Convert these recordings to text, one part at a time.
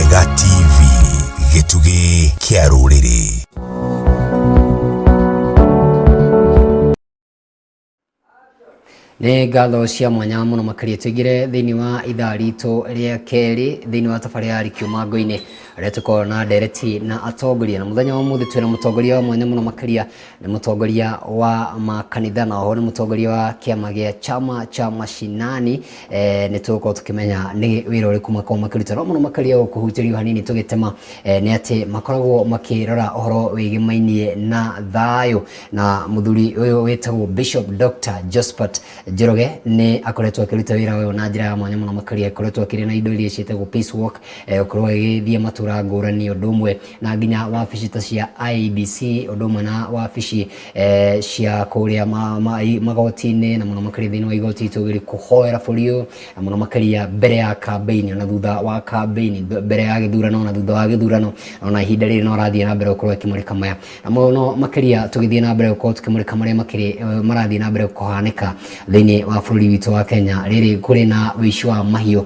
Mwega TV, gĩtugĩ kĩa rũrĩrĩ. Nĩ ngatho cia mwanya mũno makĩria tũingĩre thĩinĩ wa ithaa ritũ rĩa kerĩ thĩinĩ wa tabarĩra ya Kiumango-inĩ rĩrĩa tũkoragwo na ndereti na atongoria, na mũthenya wa ũmũthĩ twĩna mũtongoria wa mwanya mũno makĩria, nĩ mũtongoria wa makanitha na oho nĩ mũtongoria wa kĩama gĩa chama cha mashinani. Nĩ tũgũkorwo tũkĩmenya nĩ wĩra ũrĩkũ makoragwo makĩruta, no mũno makĩria kũhunjĩrio hanini tũgĩtema nĩ atĩ makoragwo makĩrora ũhoro wĩgĩmainie na thayũ, na mũthuri ũyũ wĩtagwo Bishop Dr. Josephat Njoroge nĩ akoretwo akĩruta wĩra ũyũ na njĩra ya mwanya mũno makĩria, akoretwo akĩrĩ na indo iria ciĩtagwo peace walk, ũkorwo agĩthiĩ matũra ngũrani, ũndũ ũmwe na nginya wabici ta cia IEBC, ũndũ ũmwe na wabici cia kũrĩa magoti-inĩ, na mũno makĩria thĩinĩ wa igoti tũgĩrĩ kũhoera bũrũri ũyũ, na mũno makĩria mbere ya campaign na thutha wa campaign, mbere ya gĩthurano na thutha wa gĩthurano, ona ihinda rĩrĩ no rathiĩ na mbere gũkorwo akĩmũrĩka maya, na mũno makĩria tũgĩthiĩ na mbere gũkorwo tũkĩmũrĩka marĩa marathiĩ na mbere kũhanĩka thĩinĩ wa bũrũri witũ wa Kenya. Rĩrĩ kũrĩ na wĩici wa mahiũ,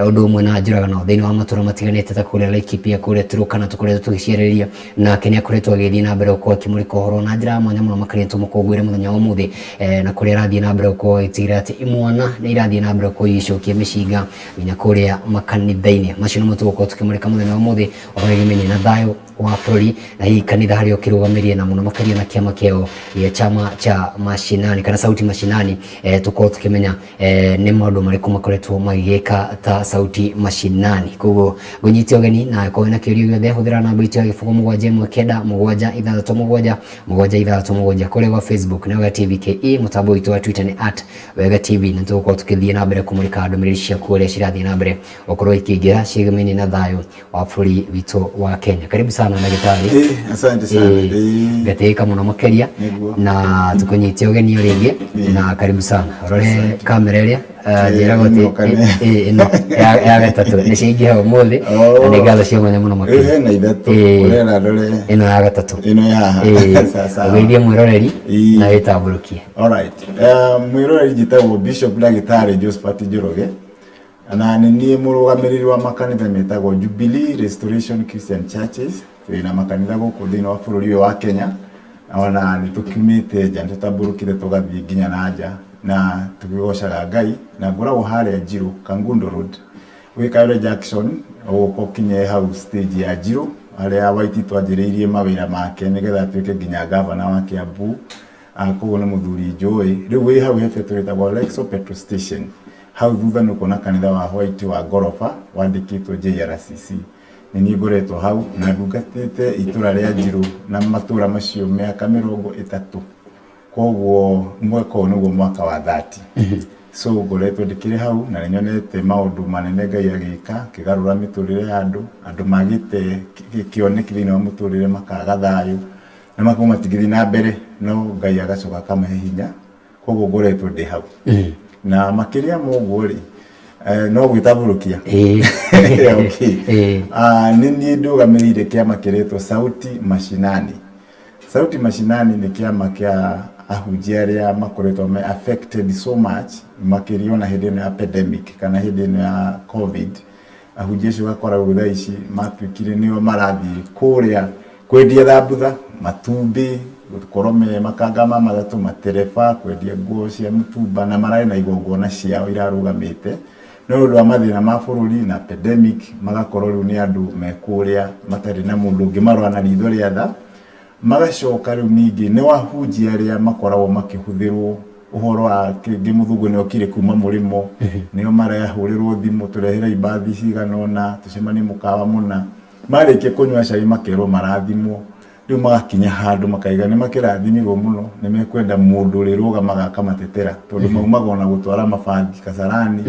ũndũ ũmwe na njũragano thĩinĩ wa matũra matiganĩte ta kũrĩa Laikipia, kũrĩa Turkana tũkoretwo tũgĩciarĩrĩria, nake nĩ akoretwo agĩthiĩ na mbere gũkorwo akĩmũrĩka ũhoro na njĩra ya mwanya mũno makĩria tũmũkũngũĩre mũthenya wa ũmũthĩ, na kũrĩa arathiĩ na mbere gũkorwo agĩtigĩrĩra atĩ imwana nĩ irathiĩ na mbere gũkorwo igĩcokia mĩcinga nginya kũrĩa makanitha-inĩ. Macio nĩmo tũgũkorwo tũkĩmũrĩka mũthenya wa ũmũthĩ, ũhoro wĩgĩmainie na thayũ wa bũrũri, na hihi kanitha harĩa ũkĩrũgamĩrĩire, na mũno makĩria na kĩama kĩao gĩa chama cha mashinani kana sauti mashinani, tũkorwo tũkĩmenya nĩ maũndũ marĩkũ makoretwo magĩgĩka ta sauti mashinani. Koguo ngũnyitia ũgeni na korwo na kĩũria gĩothe hũthĩra namba itũ ya gĩbũgũ 71976677667 kũrĩa gwa Facebook na Wega TV KE, mũtambo witũ wa Twitter nĩ @WegaTV, na tũgũkorwo tũkĩthiĩ na mbere kũmũrĩka ndũmĩrĩri ciaku ũrĩa cirathiĩ na mbere gũkorwo ikĩingĩra ciĩgĩmainie na thayũ wa bũrũri witũ wa Kenya. Karibu sana ndagĩtarĩ. Asante sana. Gatĩka mũno makĩria na tũkũnyitia ũgeni ũrĩa ingĩ, na karibu sana. Rore kamera ĩrĩa njĩraga atĩ ĩno ya gatatũ nĩ ciingĩha ũmũthĩ, na nĩ ngatho cia mwanya mũno makĩria. Hena ithatũ ũrera rore ĩno ya gatatũ, ĩno ya sasa ũgeithie mwĩroreri na wĩtambũrũkie. Alright, mwĩroreri njĩtagwo Bishop Ndagĩtarĩ Josephat Njoroge, na nĩ niĩ mũrũgamĩrĩri wa makanitha metagwo Jubilee Restoration Christian Churches. Twĩna makanitha gũkũ thĩinĩ wa bũrũri ũyũ wa Kenya, ona nĩ tũkiumĩte nja, nĩ tũtambũrũkire tũgathiĩ nginya na nja, na tũkĩgocaga Ngai, na ngoragwo harĩa Njirũ Kangundo Road gwĩ Kayole Jackson, ũgũka ũkinye hau stage ya Njirũ harĩa Waititu anjĩrĩirie mawĩra make nĩgetha atuĩke nginya gavana wa Kiambu. Koguo nĩ mũthuri njũĩ. Rĩu wĩ hau hete twĩtagwo Lexo Petrol Station, hau thutha nĩ kuona kanitha wa White wa ngoroba wandĩkĩtwo JRCC. Nĩ niĩ ngoretwo hau na ndungatĩte itũra rĩa Njirũ na matũra macio mĩaka 30. Koguo mwaka ũyũ nĩguo mwaka wa 30. So ngoretwo ndĩkĩrĩ hau na nĩ nyonete maũndũ manene Ngai agĩka, kĩgarũra mĩtũrĩre ya andũ magĩte kĩoneki thĩinĩ wa mũtũrĩre, makaga thayũ na makoma tigĩthi na mbere, no Ngai agacoka akamahe hinya. Koguo ngoretwo ndĩ hau na makĩria moguo rĩ, no gwĩtabũrũkia. Nĩ niĩ ndũgamĩrĩire kĩama kĩretwo Sauti Mashinani. Sauti Mashinani nĩ kĩama kĩa ahunjia arĩa makoretwo affected so much makĩria na hĩndĩ ĩno ya pandemic kana hĩndĩ ĩno ya COVID. Ahunjia acio gakoragwo thaa ici matuĩkire nĩo marathiĩ kũrĩa kwendia thambutha, matumbĩ, gũkorwo me makanga matatũ, matereba, kwendia nguo cia mũtumba, na mararĩ na igongona ciao irarũgamĩte. No ũndũ wa mathĩna ma bũrũri na pandemic magakorwo rĩu nĩ andũ mekũrĩa matarĩ na mũndũ ũngĩ marũa na ritho rĩa tha, magacoka rĩu ningĩ nĩ wahunjia arĩa makoragwo makĩhũthĩrwo ũhoro wa kĩngĩ mũthũngũ nĩ okire kuma mũrĩmo, nĩo marahũrĩrwo thimũ, tũrehere ibathi cigana ũna, tũcemanie mũkawa mũna, marĩkia kũnyua cai makerwo marathimwo. Rĩu magakinya handũ makaiga nĩ makĩrathimirwo mũno, nĩ mekwenda mũndũ ũrĩrũgamaga akamatetera, tondũ maumaga ona gũtwara mabangi Kasarani,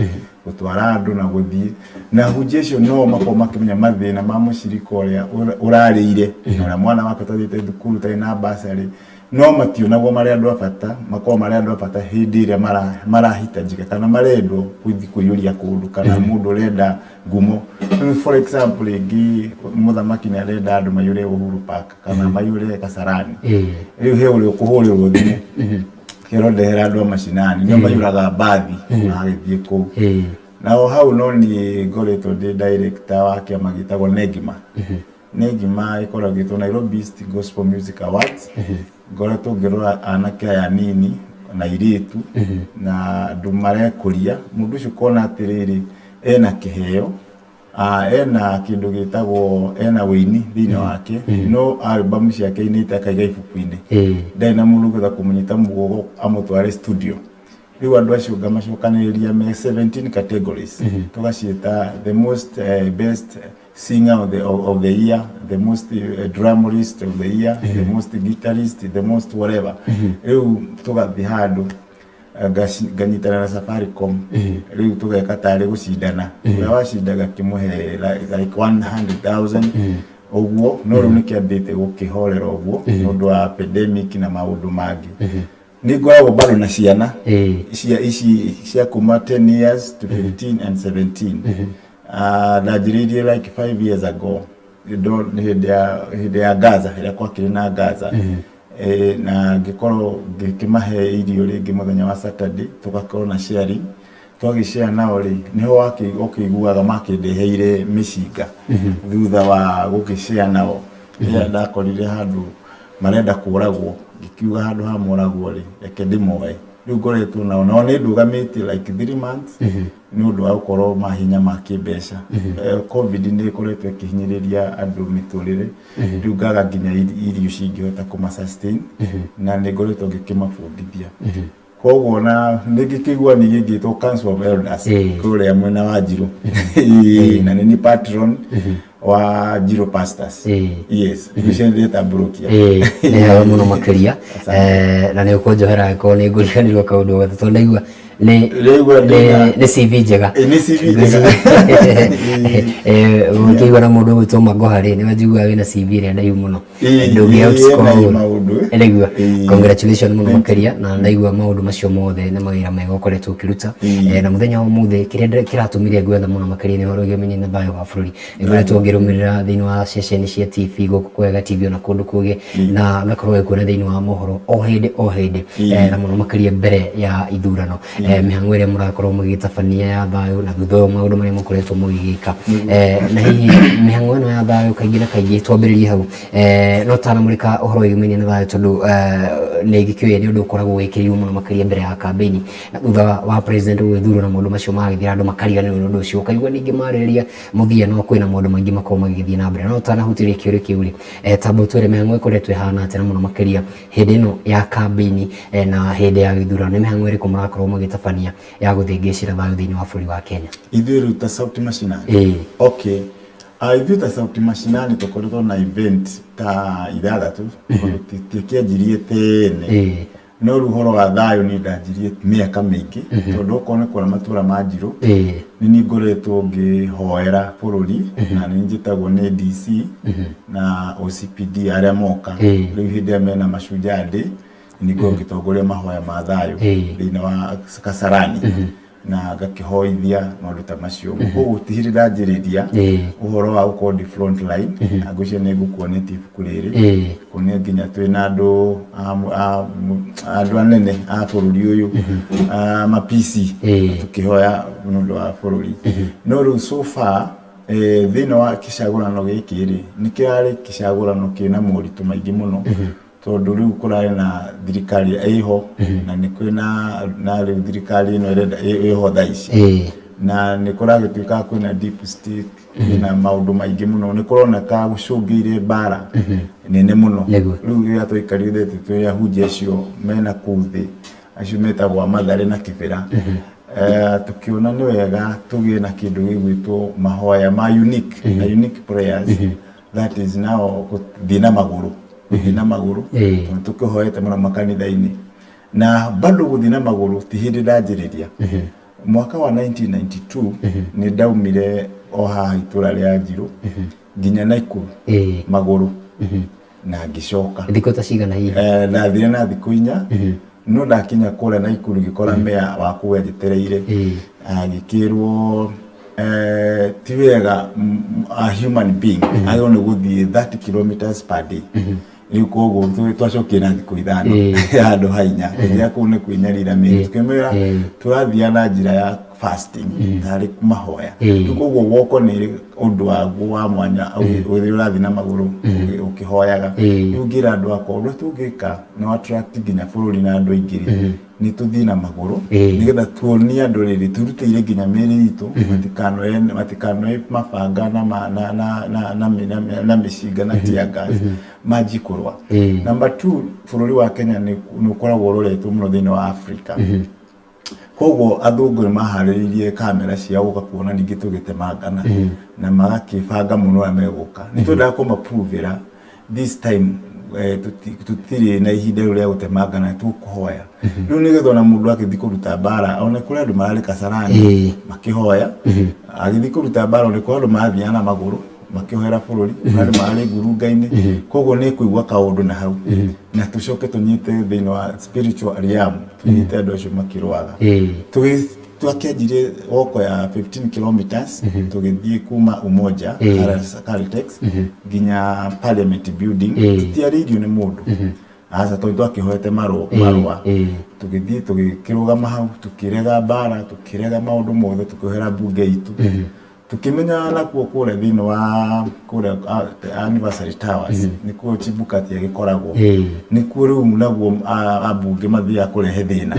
gũtwara andũ na gũthiĩ. Na ahunjia acio no makorwo makĩmenya mathĩna ma mũcirika ũrĩa ũrarĩire, na mwana wake ũtathiĩte thukuru, tarĩ na basarĩ, no mationagwo marĩ andũ a bata, makorwo marĩ andũ a bata hĩndĩ ĩrĩa marahitajika kana marendwo gũthiĩ kũiyũria kũndũ, kana mũndũ ũrenda ngumo. For example, rĩngĩ mũthamaki nĩ arenda andũ maiyũre Uhuru Park kana maiyũre Kasarani. Rĩu he ũrĩa ũkũhũrĩrwo thimũ, kĩro ndehera andũ a mashinani, nĩo maiyũraga mbathi na agĩthiĩ kũu. na hau no ni ngoretwo ndi director wa kiama gitagwo Negima. Negima ikoragwo Nairobi East Gospel Music Awards. Ngoretwo ngirora anake aya nini na iritu na ndumare kuria mundu ucio kona atiriri ena kiheo ena kindu gitagwo ena wini thini wake no album ciake ni itakaiga ibuku-ini ndena mundu gutha kumunyita mugogo amutware studio riu andu acio ngamacokaniria me 17 categories tugacieta the most best singer of the year, the most drummerist of the year, the most guitarist, the most whatever. Riu tugathi handu ganyitana na Safaricom riu tugeka tari gucindana we wacindaga kimuhe like 100,000 oguo no riu nikiambite gukihorera oguo nondu wa pandemic na maundu mangi ni ngoragwo bado na ciana ici cia kuma 10 years to 15 and 17 najiririe like 5 years ago hinde ya Gaza ila kwa kile na Gaza na ngikoro ngikimahe irio ringi muthenya wa Saturday tugakorwo na sharing twagishare nao ri niho okiguaga makindeheire mishinga thutha wa gukishare nao ndakorire handu marenda kuragwo ngikiuga handu ha moragwo ri reke ndimoe riu ngoretwo nao no ni ndugamite like 3 months ni undu wa ukorwo mahinya ma kimbeca covid ni ikoretwo ikihinyiriria andu miturire riu ngaga nginya irio cingihota kuma sustain na ni ngoretwo ngikimabundithia koguo na ngikigwa ni gigitwo Council of Elders kuria mwena wa Njiro na ni patron wa Njiro Pastors yes kushendeta brokia ni muno makiria na ni ukonjohera ko ni ngurikanirwo kaundu gathu tondaigua ni CV njega ni CV njega ngikigwa na mundu gwitwo Magohari ni wajigua wina CV ria ndaiu muno ndugi outscore ndaigua congratulations muno makiria na ndaigua maundu macio mothe ni mawira mega ukoretwo ukiruta na muthenya wa muthe kiria kiratumire gwetha muno makiria ni horo gimenye na thayo wa bururi ngoretwo ngirumirira thiini wa session cia TV guku kwega TV ona kundu kuge na ngakorwo ngikuona thiini wa mohoro o hindi na muno makiria mbere ya ithurano mihango iria murakorwo mugitabania ya thayo na thutha maundu maria mukoretwo mugigika na hihi mihango ino ya thayo kaingi na kaingi twambiririe hau no tana murika uhoro igimenya na thayo tondu ni gikioye ni undu ukoragwo wikiririo muno makiria mbere ya campaign na thutha wa president gwithurwo na maundu macio magithira andu makariganirwo ni undu ucio kaigua ningi mariria muthia no kwina maundu maingi makorwo magithie na mbere no tana hutirie kiuri kiuri tambo twere mihango ikoretwo ihana atena muno makiria hindi ino ya campaign na hindi ya githurano ni mihango iriku murakorwo mugitabania ya guthingicira thayo thiini wa bũrũri wa Kenya ithuĩ ta Sauti Mashinani okay ithuĩ ta Sauti Mashinani tukoretwo na event ta ithathatu tikianjirie tene no ruhoro wa thayo ni ndanjirie miaka mingi tondu ukone kwa matura ma Njiro ni ngoretwo ngihoera bũrũri na ni njitagwo ni DC na OCPD aria moka riu hindi amena mashujaa day ni ngitongoria mahoya ma thayo thiini wa Kasarani na gakihoithia maundu ta macio koguo tihiri ndanjiriria uhoro wa uko di front line agucia ni ngukuonete ibuku riri kunia nginya twina andu anene a bũrũri uyu ma PC tukihoya nundu wa bũrũri no riu so far thiini wa kicagurano giki ri nikiari kicagurano kina muritu maingi muno tondu riu kurari na thirikari iho na ni kwina na riu thirikari ino irenda iho thaici na ni kuragituika kwina deep state na maundu maingi muno ni kurona ka gucungire bara nene muno riu ya tuikarithete tuya hujia cio mena kuthi acio metagwo Mathare na Kibera tukiona ni wega tugie na kindu gigwitwo mahoya ma unique prayers that is now thina maguru guthina maguru tukihoete muno makanitha-ini na bado guthina maguru ti hindi ndanjiriria mwaka wa 1992 ni ndaumire o haha itura ria Njiro nginya Naikuru maguru na ngicoka thikũ ta cigana hihi na thire na thikũ 4 no ndakinya kũrĩa Naikuru ngikora mea wa kuwe njetereire agikirwo ti wega a human being ayo ni guthie 30 kilometers per day riu koguo twacokie na thikũ 5 handu hainya ya kune kwinyarira mĩri tukimera turathia na njira ya fasting tari mahoya tukoguo woko ni undu wagu wa mwanya uthi urathi na maguru ukihoyaga ngira andu akwa undu tungika no attract ginya bururi na andu ingiri ni tuthi na maguru nigetha tuonie andu riri turutire ginya miri itu matikano mabanga na mishiga na tiaga maji kurwa. Number 2, bururi wa Kenya ni ukoragwo uroretwo muno thini wa Africa. Koguo athungu ni maharĩrĩirie kamera cia gũka kuona ningĩ tũgĩtemangana na magakĩbanga mũno ũrĩa megũka. Nĩ twendaga kũmapruvĩra this time tutirĩ na ihinda rĩu rĩa gũtemangana, tũkũhoya. Rĩu nĩgetha ona mũndũ agĩthiĩ kũruta mbara, ona kũrĩ andũ mararĩ Kasarani makĩhoya, agĩthiĩ kũruta mbara ona kũrĩ andũ marathiaga na magũrũ makihoera bururi ari mari ngurunga-ini koguo ni kuigwa kaundu na hau na tucoke tunyite thini wa spiritual realm tunyite andu acio makirwaga twakianjire woko ya 15 kilometers tugithie kuma Umoja Caltex ginya Parliament building tutiaririo ni mundu asa twakihoete marwa tugithie tugikirugama hau tukirega bara tukirega maundu mothe tukihoera bunge itu tukimenya na kure thini wa kure anniversary towers nikuo Chibukati yagikoragwo nikuo riu naguo abunge mathia kurehe thina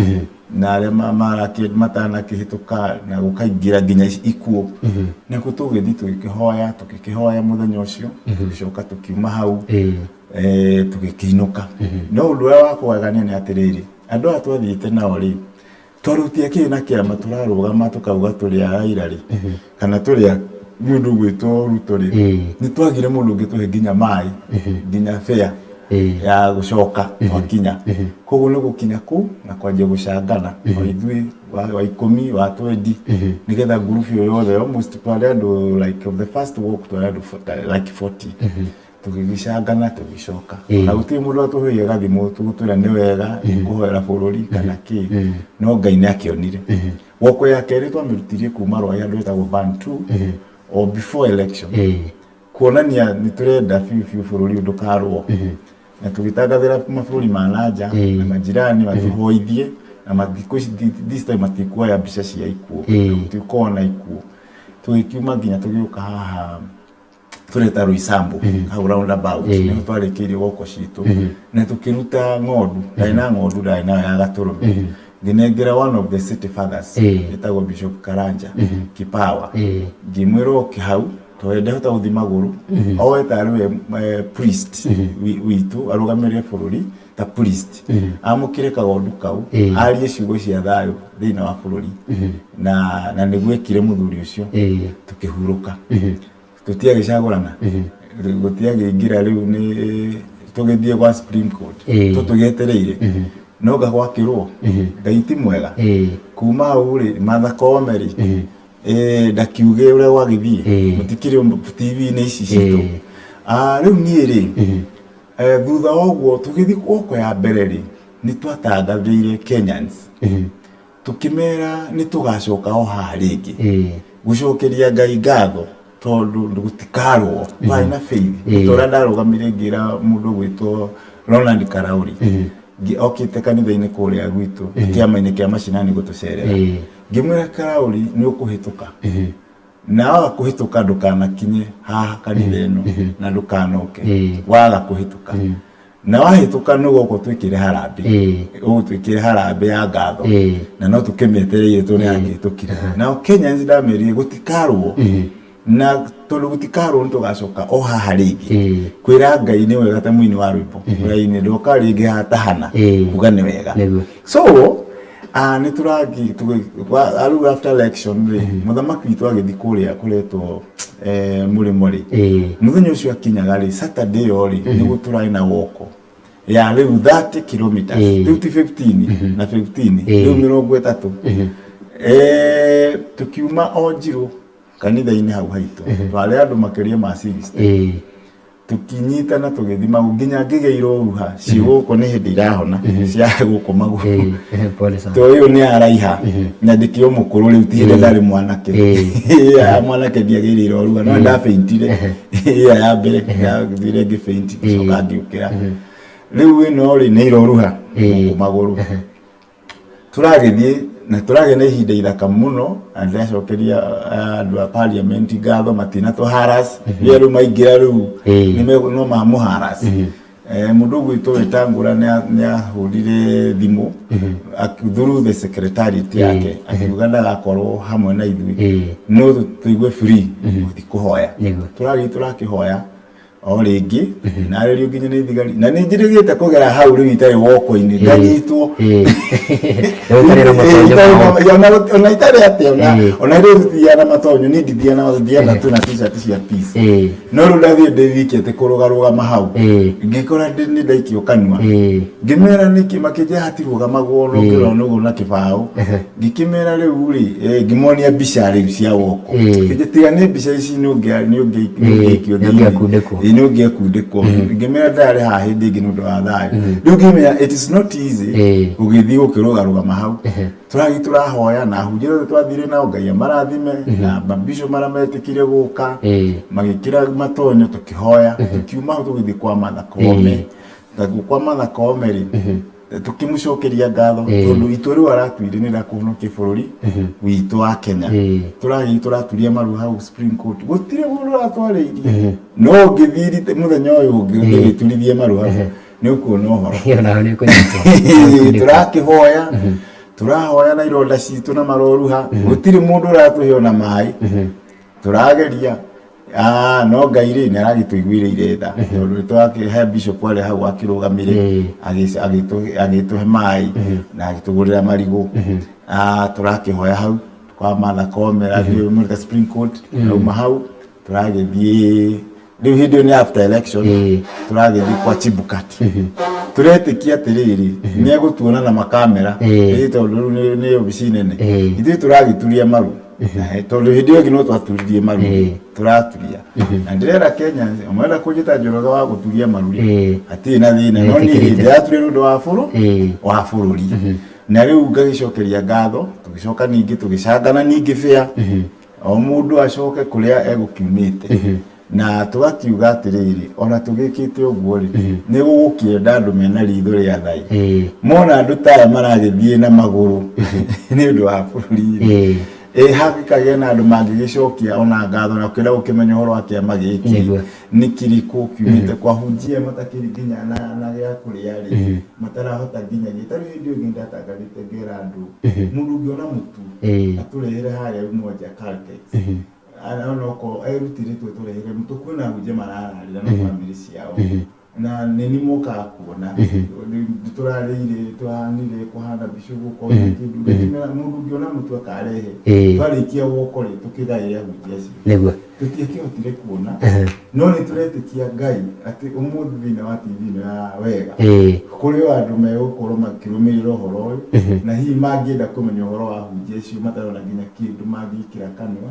na aria matana kihituka na gukaingira ginya ikuo nikuo tugithi tukihoya muthenya ucio tugicoka tukiuma hau tugikiinuka no undu wa kwagania ni atiriri andu atwathiite nao ri twarutia kina kiama turarugama tukauga turi airari kana turi mundu gwitwo ruturi ni twagire mundu ngituhe ginya mai ginya fare ya gucoka twakinya koguo ni gukinya ku na kwanje gucangana ithui wa 10 wa 20 nigetha group yo yothe almost twari andu like of the first walk twari andu like 40 tugicangana tugicoka na guti mundu atuhuye gathimu tugutwira ni wega kuhoera bururi kana ki no Ngai ni akionire woko ya keri twamirutirie kuma rwa andu etagwo Bantu or before election kuonania ni turenda fiu bururi undu karwo na tugitagathira mabũrũri ma nanja na majirani matuhoithie na mathiko this time matikuoya mbica cia ikuo tutikona ikuo tugikiuma nginya tugiuka haha tureta Roysambu hau round about ni twarikirie goko citu na tukiruta ng'ondu ndaina ng'ondu ndaina ya Gaturume nginengera one of the city fathers etagwo Bishop Karanja Kipawa ngimwiro kihau twende hota uthi maguru oetari we priest witu arugamire bururi ta priest amukire kagondu kau arie ciugo cia thayo thina wa bururi na nigwekire muthuri ucio tukihuruka tutiage cagurana gutiage ngira riu ni tugithie kwa Supreme Court tutugetereire no gagwakirwo Ngai mwega kuma uri Martha Koome ndakiuge uria wagithie mutikire TV ni ici citu riu nie ri thutha woguo tugithi kwoko ya mbere ri ni twatangathire Kenyans tukimera ni tugacoka o haha ringi gucokeria Ngai ngatho tondu gutikarwo bai na faith tora ndarugamire ngira mundu gwitwo Ronald Karauri okite kanitha-ini kuria gwitu kiama-ini kia mashinani gutucerera ngimwira Karauri ni ukuhituka na waga kuhituka ndukanakinye haha kanitha ino na ndukanoke waga kuhituka na wahituka nugo ko twikire harambe twikire harambe ya ngatho na no tukemetereire tune angitukire na Kenyans ndamerie gutikarwo na tondu gutikarwo ntugacoka o haha ringi kwira Ngai ni wega ta mwini wa rwimbo Ngai ndoka ringi hatahana kuga ni wega so ni turagi aru after election muthamaki witu agithi kuria kuretwo murimori muthenya ucio akinyaga ri Saturday yori ni guturai na woko ya riu 30 kilometers 15 na 15 riu 30 tukiuma o Njiro kanitha-ini hau haitu twari andu makiria ma 60 tukinyitana tugithima nginya ngigeirwo ruha ciguko ni hindi irahona cia guko maguru to iyo ni araiha nyandikio mukuru riu tihinde ndari mwanake ya mwanake ndiagiriro ruha no ndafeintire ya mbere ya thire ngifeinti coka ngiukira riu ino ri ni iroruha guko maguru turagithie na turage na ihinda ithaka muno andacokeria andu a parliament ngatho matina to haras yeru maingira riu nime no mamu haras mundu gwitå wetangura nä ahårire thimå through the secretariat yake akiuga ndagakorwo hamwe na ithuĩ no tũigue free gũthiĩ kũhoya tũrakä hoya o rĩngĩ narĩrio nginya nĩ thigari na nĩ njĩrĩgĩte kũgera hau rĩu itarĩ woko-inĩ ndanyitwo ona itarĩ atĩ ona rĩu tũthiaga na matonyo nĩ ndithiaga tu na t-shirt cia peace no rĩu ndathiĩ ndĩ wiki atĩ kũrũgarũgama hau ngĩkora nĩ ndaikio kanua ngĩmera nĩkĩ makĩnjĩra hatirũgamagwo no kĩrona ũguo na kĩbaũ ngĩkĩmera rĩu rĩ ngĩmonia mbica rĩu cia woko tiga nĩ mbica ici nĩ ũngĩikio thĩinĩ nä å ngä akundä kwo ngä mera ndarä haha hä ndä ä ngä nä å ndå wa thayå rä u ngä menya it is not easy gå gä thiä gå kä rå garå hau tå ragä tå rahoya na hunjä rothe twathire nao ngai marathime na mabisho marä metä kire gå ka magä kä ra matonyo tå kä hoya tå kiuma hau tå gä thiä kwa Martha Koome kwa Martha Koome rä tå kä må cokeria ngatho tondå itua rä u aratuire nä rakåhonokia bå rå ri witå wa Kenya tå ragä tå raturia maru hau Supreme Court gå tirä må ndå ratwarä irie no ngä thiä må thenya å yå å ngä gä turithie maru hau nä å kuona å horo tå rakä hoya tå rahoya na ironda citå na maroruha gå tirä må ndå ratå he ona maä tå rageria no ngai rĩ nĩ aragĩtũiguĩrĩire tha tondũ twahe bishop arĩ hau akĩrũgamire agĩtũhe maĩ na agĩtũgũrĩra marigũ tũrakĩhoya hau kwa Martha Koome athiĩ Supreme Court rauma hau tũragĩthiĩ rĩu hĩndĩ ĩyo nĩ after election tũragĩthiĩ kwa Chebukati tũretĩkia atĩrĩrĩ nĩ egũtuona na makamera tondũ rĩu nĩ obici nene ithuĩ tũragĩturia maru tondå hä ndä ä yo ngä no twaturirie maru tå raturia na ndä rera Kenya mwenda kå njä ta Njoroge wa gå turia maru hatirä na thä na no niä hä ndä raturia nä å ndå wa bå rå ri na rä u ngagä cokeria ngatho tå gä coka ningä tå gä cangana ningä bä o må ndå acoke kå rä a egå kiumä te na tå gakiuga atä rä rä ona tå gä kä te å guo rä nä gå gå kä enda andå mena ritho rä a thai mona andå taya maragä thiä na magå rå nä å ndå wa bå rå ri hagĩkagĩa na andũ mangĩgĩcokia ona ngatho na kĩrĩa ũkĩmenya ũhoro wa kĩama gĩkĩ nĩ kĩrĩkũ kiumĩte kwa hunjia matakĩrĩ nginya na gĩa kũrĩa rĩ matarahota nginya gĩtarĩ hĩndĩ ĩngĩ ndatangathĩte ngera andũ mũndũ ũngĩona mũtu atũrehere harĩa umoja Caltex ona okorwo erutire tũrehere mũtu kwĩna hunjia marararĩra na bamĩrĩ ciao na nini mokaga kuona tũrarĩire tũhanire kũhanda bicũ gũkorwo na kĩndũ gĩkĩmera mũndũ ũngĩona mũtu akarehe twarĩkia woko rĩ tũkĩgaĩre hunjia ciao tũtiakĩhotire kuona no nĩ tũretĩkia Ngai atĩ ũmũthĩ thĩinĩ wa TV ĩno ya Wega kũrĩ o andũ megũkorwo makĩrũmĩrĩra ũhoro ũyũ na hihi mangĩenda kũmenya ũhoro wa hunjia icio matarona nginya kĩndũ mangĩkĩra kanua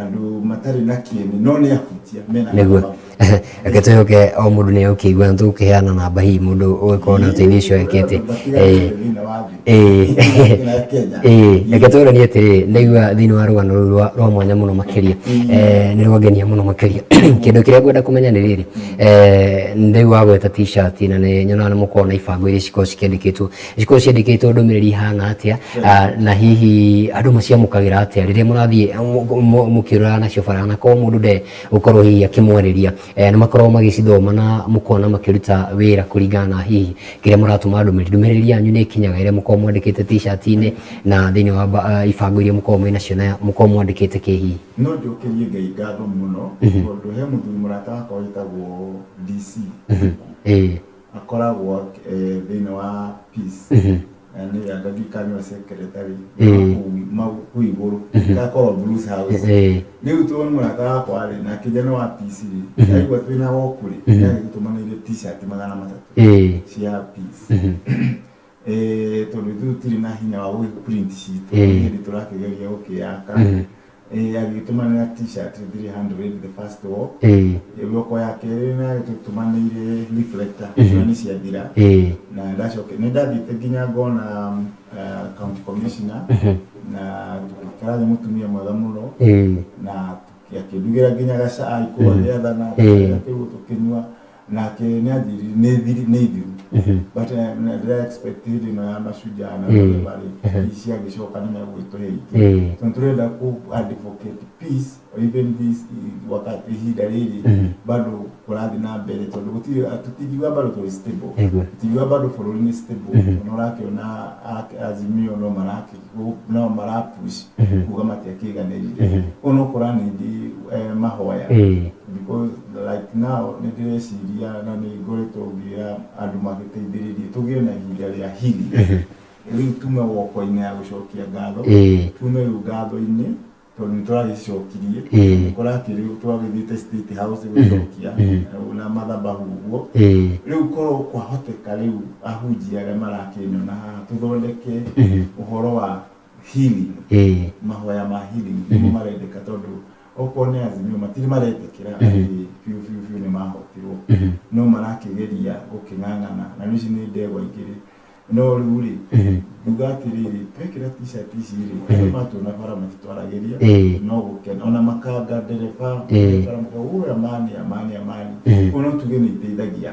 andũ matarĩ na kĩene no nĩ ahunjia mena reke twĩhoke o mũndũ nĩ egũkĩigua na tũgũkĩheana namba hihi mũndũ ũgĩkorwo na ũteithio ũcio ekĩte reke twĩranie atĩrĩ ndaigua thĩinĩ wa rũgano rũu rwa mwanya mũno makĩria nĩ rwangenia mũno makĩria kĩndũ kĩrĩa ngwenda kũmenya nĩ rĩrĩ ndaigua gweta t-shirt na nĩ nyonaga nĩ mũkoragwo na ibango iria cikoragwo ciandĩkĩtwo ndũmĩrĩri ihana atĩa na hihi andũ maciamũkagĩra atĩa rĩrĩa mũrathiĩ mũkĩũraga nacio bara na korwo mũndũ nde gũkorwo hihi akĩmwarĩria nĩ makoragwo magĩcithoma na mũkona makĩruta wĩra kũringana na hihi kĩrĩa mũratũma ndũmĩrĩri yanyu nĩ ĩkinyaga ĩrĩa mũkoragwo mwandĩkĩte t-shirt-inĩ na thĩinĩ wa ibango iria mũkoragwo mwĩnacio na mũkoragwo mwandĩkĩte kĩ hihi no njũkĩrie Ngai ngatho mũno tondũ he mũthuri mũrata wakwa wĩtagwo DC akoragwo thĩinĩ wa Peace nĩ angathikani secretary kũu igũrũ gakorwo Bruce House rĩu tũĩ mũrata wakwa rĩ na kijana wa Peace rĩ aigua twĩna woku rĩ nĩagĩtũmanĩire t-shirt 300 cia Peace tondũ ithuĩ tũtirĩ na hinya wa print citũ hĩndĩ tũrakĩgeria gũkĩyaka agĩtũmanĩra t-shirt 300 the first walk woko ya kerĩ nĩ agĩtũmanĩire reflector nĩ ciathira na ndacoke nĩ ndathiĩte nginya ngona county commissioner na tũkĩkarathia mũtumia mwega mũno na akĩndugĩra nginya gacai kũrĩa gĩathana kĩu tũkĩnyua nake nä anjiri nä ithiru but ndä expect hä no ya mashujaa na barä ici agä coka nä megwä tå heithia tondå tå renda ku advocate peace or even this wakati ihinda rä rä bado kå rathiä na mbere tondå tutigiuga bado tå stable tutigiuga bado bå rå ri nä stable no rakä ona azimio no marapush kuga matiakä ganä rire å no kå ranindi mahoya because like now nä ndä reciria na nä ngoretwo ngä ra andå magä teithä rä rie tå gä na ihinda rä a hili rä u tume woko-inä ya gå cokia ngatho tume rä u ngatho-inä tondå nä tå ragä cokirie kå rakä rä u twagä thiä te state house gå cokia na mathabahu guo rä u korwo kwahoteka rä u ahunjia arä a marakä nyona haha tå thondeke å horo wa healing mahoya ma healing nä marendeka tondå okorwo nä azimio matirä maretä ra biå nä mahotirwo no marakä geria gå kä ng'ang'ana na nä ici nä ndegwa ingä rä no rä u rä nduga atä rä rä twekä ra t-shirt ici rä matå bara matitwaragä ria no gå kena ona makanga ndereba å amani å no tuge nä iteithagia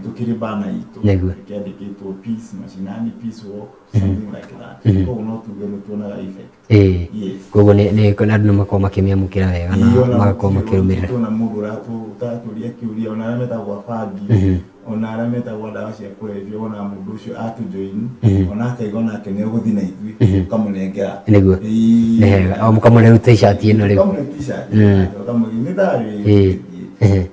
tå kä rä bana itå kä andä kä two peace mashinani peace walk something like that koguo no tuge nä tuonaga effect koguo nä andå nä makorwo makä mä amå kä ra wega na magakorwo makä rå mä rä ra tona må ndå ratå ria kä uria ona arä a metagwo bangi ona arä a metagwo ndawa cia kå rebia ona må ndå å cio atå join ona akaigua nake nä gå thiä na ithuä kamå nengera niguo må kamå rä u t-shirt ä no rä u nä tharä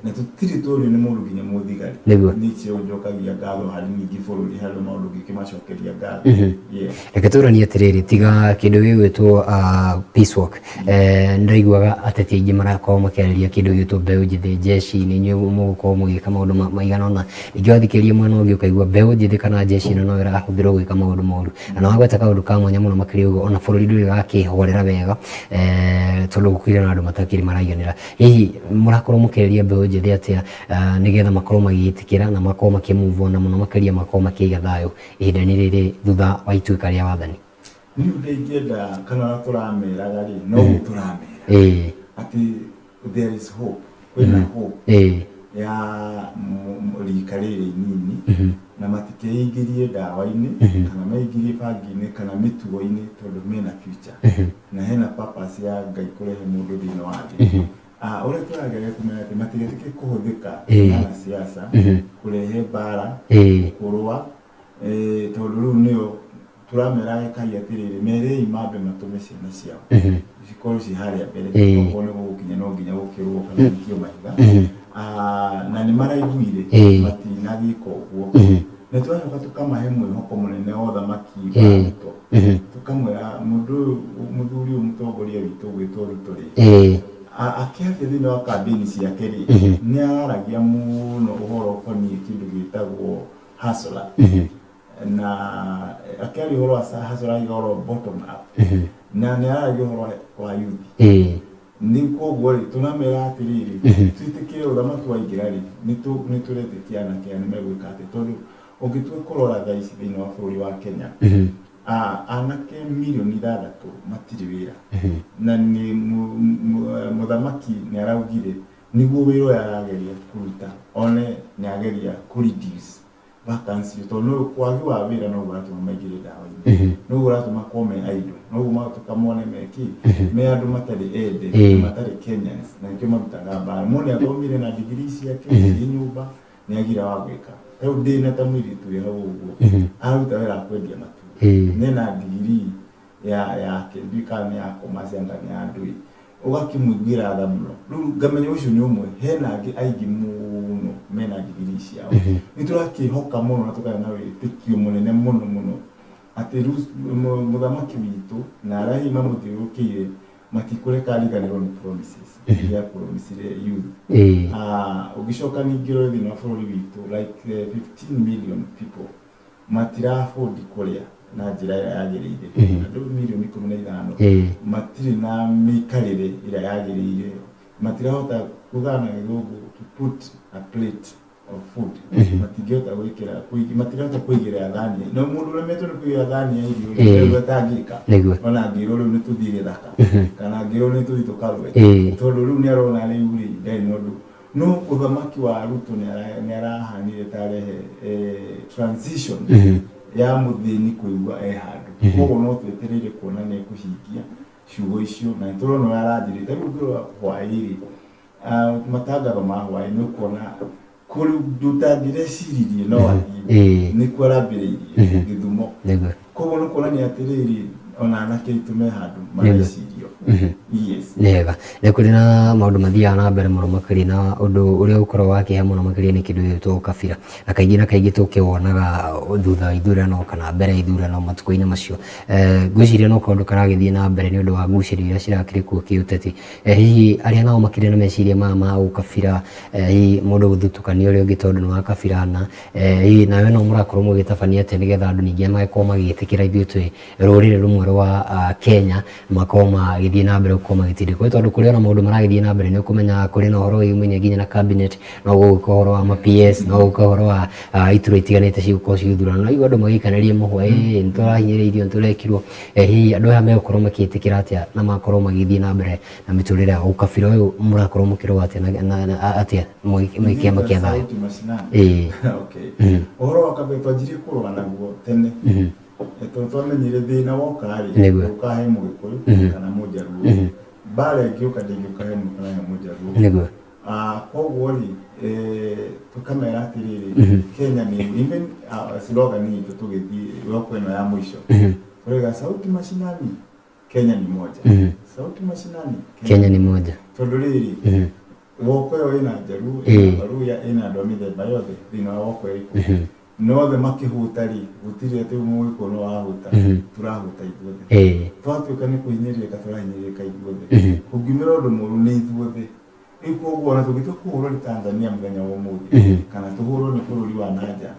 na tå tirä tå rä nä må ndå nginya må thigari nä cio njokagia ngatho harä ningä bå rå ri harä maå ndå ngä kä macokeria ngatho reke tå ranie atä rä rä tiga kä ndå gä gwä two peace walk nä raiguaga ateti aingä marakorwo makäarä kä ndå gä two mbeå njithä jeshi-inä inyuä må gå korwo må gä ka maå ndå maigana ona ningä wathikä ria mwena å ngä å kaigua mbeå njithä kana jeshi-ä no ĩrahå thä rwo gwä ka maå ndå moru na wagweta kaå ndå ka mwanya må no makä rä å guo ona bå rå ri ndå rä gakä horera wega tondå gå kwä na andå matakä rä maraiganä ra hihi må rakorwo må kä reria mbeå njithä atä a nä getha makorwo magä tä kä ra na makorwo makä move on na må no makä makorwo makä iga thayå ihinda-inä rä rä thutha wa ituä ka rä a wathani nä u ndä ingä enda kana tå rameraga rä no gå tå ramera atä there is hope kwĩna hope ya rika rä rä inini na matikeingä rie ndawa-inä kana maingä rie bangi-inä kana mä tugo-inä tondå mena future na hena purpose ya Ngai kå rehe må ndå thä inä wa thĩ å rä a tå rageria kå menya atä matigetä kä kå hå thä ka na siasa kå rehe mbara kå rwa tondå rä u nä o tå ramera Ngai atä rä rä merei mambe matå me ciana ciao cikorwo ci harä a mbere okorwo nä gå gå kinya no nginya gå kä rwo kana ikio mahiga na nä maraiguire matinagä ka å guo nä twacoka tå kamahe mwä hoko må nene wa thamaki wa Ruto tå kamwä ra må thuri å må tongoria witå gwä two Ruto rä akäaria thä inä wa kambini ciake rä nä aragia må no å horo å koniä kä ndå gä tagwo hasla na akäaria å horo wa hasla iga å ro bottom up na nä aragia å horo wa youth nä koguo rä tå namera atä rä rä tuitä kä å thamaki waingä ra rä nä tå retä kä anake nä megwä ka atä tondå å ngä tue kå rora tha ici thä inä wa bå rå ri wa Kenya anake mirioni 6 matirä wä ra na nä må thamaki nä araugire nä guo wä ra å yå arageria kå ruta one nä ageria kå reduce vacancy tondå kwagi wa wä ra no gå ratå ma maingä rä ndawa-inä no gå ratå ma kome idle no gå matå kamone meki me andå matarä ende matarä Kenyans na nä kä marutaga mbara må nä athomire na digiri ciake ä nyå mba nä agira wa gwä ka rä u ndä na ta må irä wä hau å guo aruta wä ra kwendia matu nena digiri yake ndika nä ya komacianga nä ya ndå å gakä må iguä ra tha må no rä u ngamenya å cio nä å mwe hena angä aingä må no mena digiri ciao nä tå rakä hoka må no na tå kagä na wä tä kio må nene må no må no atä må thamaki witå na arahi mamå thiå rå kä ire matikå reka riganä rwo nä promises iria promisire youth å gä coka ningä rore thä inä wa bå rå ri witå like 15 million people matira afford kå rä a na njä ra ä rä a yagä rä ire andå mirioni 15 matirä na mä ikarä re ä rä a yagä rä ire matirahota kugana gä gå to put a plate of food matingĩhota gwĩkĩra matirahota kwĩigĩrĩra thani no mũndũ ũremetwo nĩ kwĩigĩra thani ya irio nĩ atangĩka ona ngĩrwo rĩu nĩ tũthiĩ gĩthaka kana ngĩrwo nĩ tũthiĩ tũkarũe tondũ rĩu nĩ arona rĩu rĩ ndarĩ na ũndũ no uthamaki wa Ruto ni arahanire tarehe transition ya muthini kuigwa handu koguo no twetereire kuona ni kuhingia ciugo icio na turona arathirite rugiro hwairi matangaro ma hwairi ni kuona kuri ndutangirecirie no athi ni kwarambiriirie Githumo koguo no kuona ni atiriri ona anake itume handu marecirio yes nega ni kuri na maundu mathiaga na mbere muno makiri na undu uria ukorwo wakihe muno makiri ni kindu gitwo kabira na kaingĩ tukiwonaga thutha ithurano kana mbere ithurano matuko-inĩ macio ngwiciria no kaundu karagithie na mbere ni undu wa ngucirio iria cirakiri kuo kiuteti hihi aria nao makiri na meciria ma ukabira hihi mundu guthutukania uria ungi tondu ni wa kabira na hihi nawe no murakorwo mugitabania ati nigetha andu ningi magakorwo magitikira ithuĩ twi rurĩrĩ rumwe rwa Kenya makorwo magithie na mbere gũkorwo magĩtindĩkwo tondu kũrĩ ona maũndũ maragĩthiĩ na mbere nĩ ũkũmenya kũrĩ na ũhoro wĩgiĩ nginya na cabinet no gũgĩkorwo ũhoro wa PS no gũgĩkorwo ũhoro wa iturwa itiganĩte cigũkorwo cigĩthurana na andũ magĩikanĩrie mũhwa nĩ tũrahinyĩrĩirio nĩ tũrekirwo hihi andũ aya megũkorwo makĩtĩkĩra atĩa na makorwo magĩthiĩ na mbere na mĩtũrĩre ya ũkabira ũyũ mũrakorwo mũkĩrũa atĩa kĩama kĩa thayũ ũhoro wa kabira twanjirie kũrũa naguo tene twamenyire thĩna woka-rĩ ũkahe Mũgĩkũyũ kana Mũjaruo mbara ĩngĩũka ndĩngĩũkahe Mũjaruo koguo-rĩ tũkamera atĩrĩrĩ Kenya nĩ even slogan itũ tũgĩthiĩ woko ĩno ya mũico tũrauga sauti mashinani Kenya ni moja sauti mashinani Kenya ni moja tondũ rĩrĩ woko ĩyo ĩna Jaruo ĩna Waluya ĩna andũ a mĩthemba yothe thĩinĩ wa woko ĩrĩkũ no the makĩhuta-rĩ gũtirĩ atĩ Mũgĩkũyũ no wahuta tũrahuta ithuothe twatuĩka nĩ kũhinyĩrĩrĩka tũrahinyĩrĩrĩka ithuothe kũngiumĩra ũndũ mũru nĩ ithuothe rĩu koguo ona tũngĩtua kũhũrwo nĩ Tanzania mũthenya wa ũmũthĩ kana tũhũrwo nĩ bũrũri wa nanja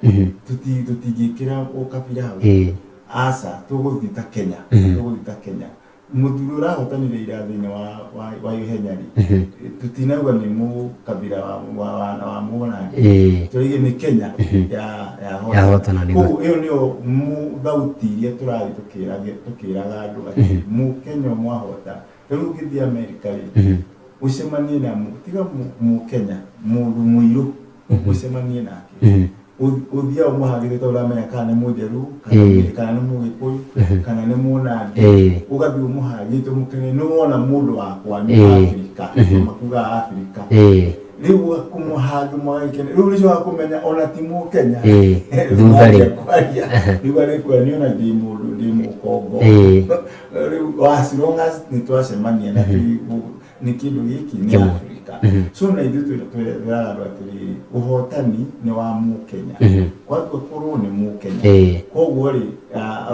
tũtingĩkĩra ũkabira hau aca tũgũthiĩ ta Kenya mũthuri ũrahotanire ira thĩinĩ wa ihenya-rĩ tũtinauga nĩ mũkabira wa Mũnandi tũrauga nĩ Kenya yahotana koguo ĩyo nĩyo thauti iria tũrathiĩ tũkĩraga andũ atĩ Mũkenya mwahota rĩu ũngĩthiĩ Amerika-rĩ ucemanie na tiga Mũkenya mũndũ mũirũ ucemanie nake uthia umuhagire ta uramenya kana nĩ Mũjaruo kana nĩ Mũgĩkũyũ kana nĩ Mũnandi ugathii umuhagite mukene nĩ wona mũndũ wakwa nĩ Afrika makuga Afrika rĩu kumuhaga mwake rĩu nĩcio wakumenya ona ti Mũkenya thutha-rĩ rĩu arĩkwa nĩ ona ndĩ mũndũ ndĩ mũkongo rĩu as long as nĩ twacemania na nĩ kĩndũ gĩkĩ nĩ Afrika so na ithuĩ twĩraga andũ atĩrĩrĩ ũhotani nĩ wa Mũkenya kwatua korwo nĩ Mũkenya koguo-rĩ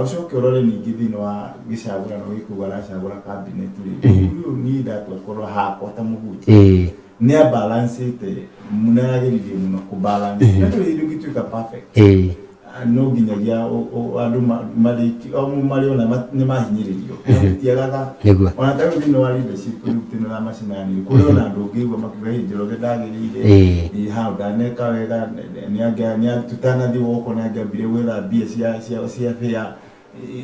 ũcoke ũrore ningĩ thĩinĩ wa gĩcagũrano gĩkĩ aracagũra cabinet-rĩ rĩu niĩ ndatua korwo hakwa ta mũhunjia nĩ abalancĩte nĩarageririe mũno kũbalance na tũrĩ ndũngĩtuĩka perfect no nginyagia andũ marĩ ona nĩ mahinyĩrĩrio gũtiagaga ona ta rĩu thĩinĩ wa leadership rĩu thĩinĩ wa macinani kũrĩ ona andũ ũngĩigua makiuga hĩ Njoroge ndagĩrĩire hau ndaneka wega tũtanathiĩ woko nĩangĩambire gwetha mbia cia fare